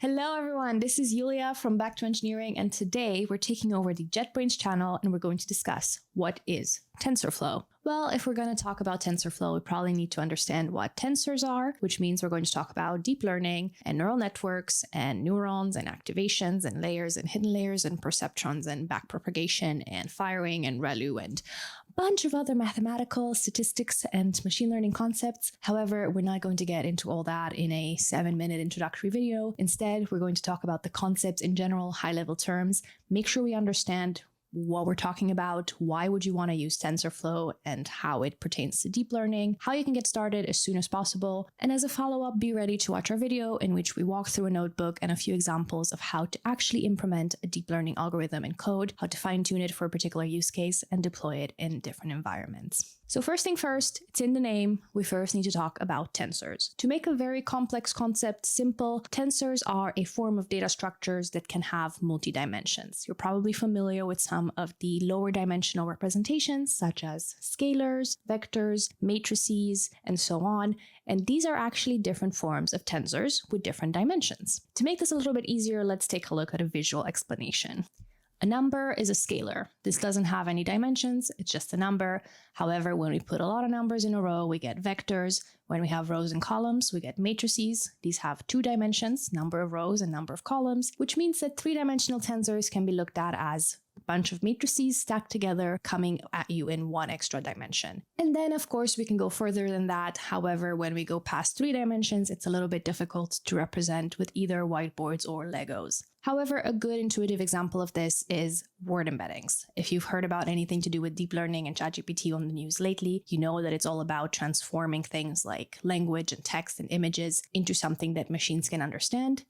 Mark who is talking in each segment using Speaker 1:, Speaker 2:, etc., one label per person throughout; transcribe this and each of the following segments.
Speaker 1: Hello everyone, this is Yulia from Back to Engineering, and today we're taking over the JetBrains channel and we're going to discuss what is TensorFlow. Well, if we're going to talk about TensorFlow, we probably need to understand what tensors are, which means we're going to talk about deep learning and neural networks and neurons and activations and layers and hidden layers and perceptrons and backpropagation and firing and ReLU and a bunch of other mathematical statistics and machine learning concepts. However, we're not going to get into all that in a 7-minute introductory video. Instead, we're going to talk about the concepts in general, high-level terms, make sure we understand what we're talking about, why would you want to use TensorFlow and how it pertains to deep learning, how you can get started as soon as possible, and as a follow-up, be ready to watch our video in which we walk through a notebook and a few examples of how to actually implement a deep learning algorithm in code, how to fine-tune it for a particular use case, and deploy it in different environments. So first thing first, it's in the name, we first need to talk about tensors. To make a very complex concept simple, tensors are a form of data structures that can have multi-dimensions. You're probably familiar with some of the lower dimensional representations, such as scalars, vectors, matrices, and so on. And these are actually different forms of tensors with different dimensions. To make this a little bit easier, let's take a look at a visual explanation. A number is a scalar. This doesn't have any dimensions, it's just a number. However, when we put a lot of numbers in a row, we get vectors. When we have rows and columns, we get matrices. These have 2 dimensions, number of rows and number of columns, which means that 3-dimensional tensors can be looked at as a bunch of matrices stacked together coming at you in 1 extra dimension. And then, of course, we can go further than that. However, when we go past 3 dimensions, it's a little bit difficult to represent with either whiteboards or Legos. However, a good intuitive example of this is word embeddings. If you've heard about anything to do with deep learning and ChatGPT on the news lately, you know that it's all about transforming things like language and text and images into something that machines can understand.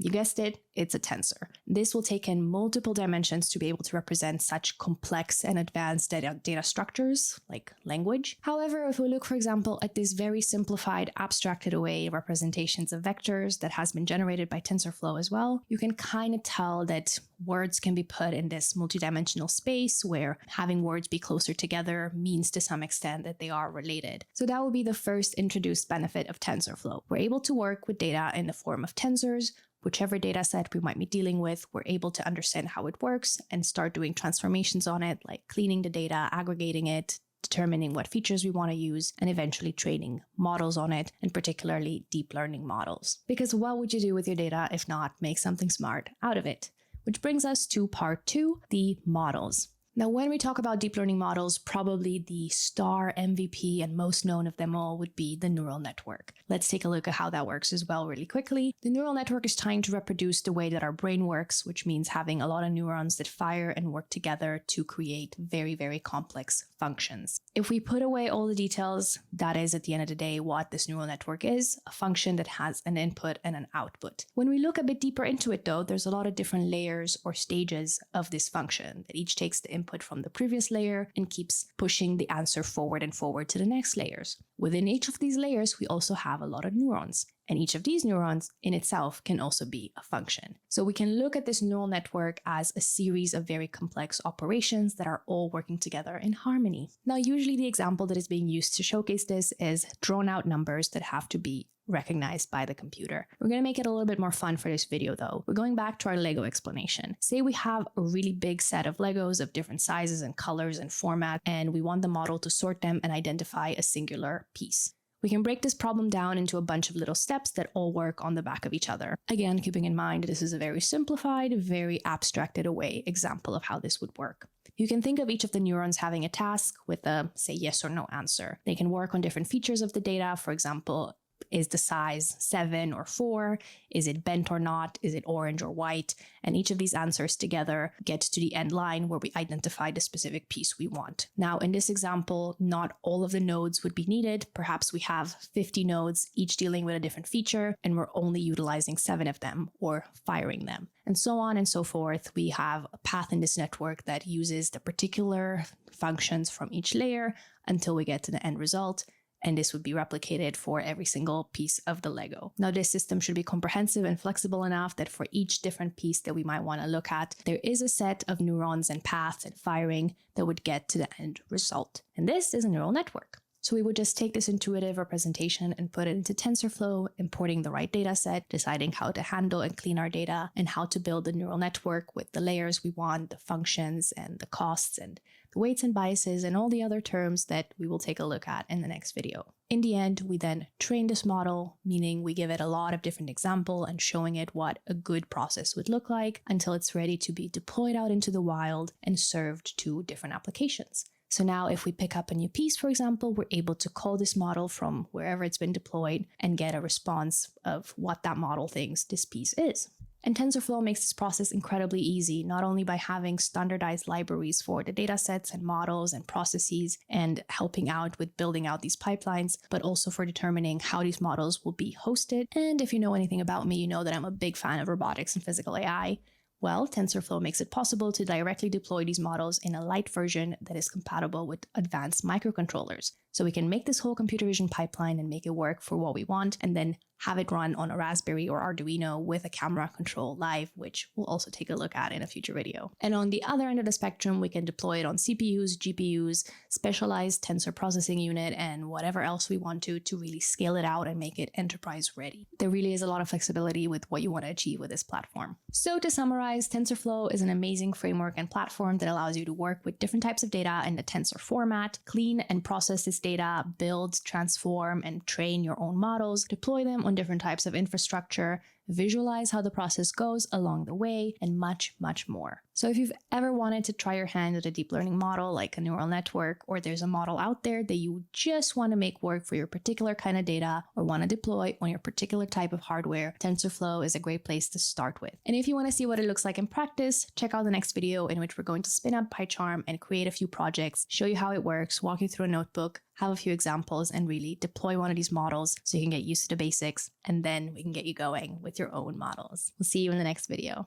Speaker 1: You guessed it, it's a tensor. This will take in multiple dimensions to be able to represent such complex and advanced data structures like language. However, if we look, for example, at this very simplified, abstracted away representations of vectors that has been generated by TensorFlow as well, you can kind of tell that words can be put in this multidimensional space where having words be closer together means to some extent that they are related. So that will be the first introduced benefit of TensorFlow. We're able to work with data in the form of tensors. Whichever data set we might be dealing with, we're able to understand how it works and start doing transformations on it, like cleaning the data, aggregating it, determining what features we want to use, and eventually training models on it, and particularly deep learning models. Because what would you do with your data if not make something smart out of it? Which brings us to part 2, the models. Now, when we talk about deep learning models, probably the star MVP and most known of them all would be the neural network. Let's take a look at how that works as well really quickly. The neural network is trying to reproduce the way that our brain works, which means having a lot of neurons that fire and work together to create very, very complex functions. If we put away all the details, that is at the end of the day what this neural network is, a function that has an input and an output. When we look a bit deeper into it though, there's a lot of different layers or stages of this function that each takes the input from the previous layer and keeps pushing the answer forward and forward to the next layers. Within each of these layers, we also have a lot of neurons. And each of these neurons in itself can also be a function. So we can look at this neural network as a series of very complex operations that are all working together in harmony. Now, usually the example that is being used to showcase this is drawn out numbers that have to be recognized by the computer. We're going to make it a little bit more fun for this video though. We're going back to our Lego explanation. Say we have a really big set of Legos of different sizes and colors and format, and we want the model to sort them and identify a singular piece. We can break this problem down into a bunch of little steps that all work on the back of each other. Again, keeping in mind this is a very simplified, very abstracted away example of how this would work. You can think of each of the neurons having a task with a, say, yes or no answer. They can work on different features of the data. For example, is the size 7 or 4? Is it bent or not? Is it orange or white? And each of these answers together get to the end line where we identify the specific piece we want. Now, in this example, not all of the nodes would be needed. Perhaps we have 50 nodes, each dealing with a different feature, and we're only utilizing 7 of them or firing them. And so on and so forth. We have a path in this network that uses the particular functions from each layer until we get to the end result. And this would be replicated for every single piece of the Lego. Now, this system should be comprehensive and flexible enough that for each different piece that we might want to look at, there is a set of neurons and paths and firing that would get to the end result. And this is a neural network. So we would just take this intuitive representation and put it into TensorFlow, importing the right data set, deciding how to handle and clean our data, and how to build the neural network with the layers we want, the functions and the costs and the weights and biases and all the other terms that we will take a look at in the next video. In the end, we then train this model, meaning we give it a lot of different examples and showing it what a good process would look like until it's ready to be deployed out into the wild and served to different applications. So now if we pick up a new piece, for example, we're able to call this model from wherever it's been deployed and get a response of what that model thinks this piece is. And TensorFlow makes this process incredibly easy, not only by having standardized libraries for the datasets and models and processes and helping out with building out these pipelines, but also for determining how these models will be hosted. And if you know anything about me, you know that I'm a big fan of robotics and physical AI. Well, TensorFlow makes it possible to directly deploy these models in a light version that is compatible with advanced microcontrollers. So we can make this whole computer vision pipeline and make it work for what we want, and then have it run on a Raspberry or Arduino with a camera control live, which we'll also take a look at in a future video. And on the other end of the spectrum, we can deploy it on CPUs, GPUs, specialized tensor processing unit, and whatever else we want to really scale it out and make it enterprise ready. There really is a lot of flexibility with what you want to achieve with this platform. So to summarize, TensorFlow is an amazing framework and platform that allows you to work with different types of data in the tensor format, clean and process this data, build, transform, and train your own models, deploy them on different types of infrastructure, visualize how the process goes along the way, and much, much more. So if you've ever wanted to try your hand at a deep learning model like a neural network, or there's a model out there that you just want to make work for your particular kind of data or want to deploy on your particular type of hardware, TensorFlow is a great place to start with. And if you want to see what it looks like in practice, check out the next video in which we're going to spin up PyCharm and create a few projects, show you how it works, walk you through a notebook, have a few examples, and really deploy one of these models so you can get used to the basics, and then we can get you going with your own models. We'll see you in the next video.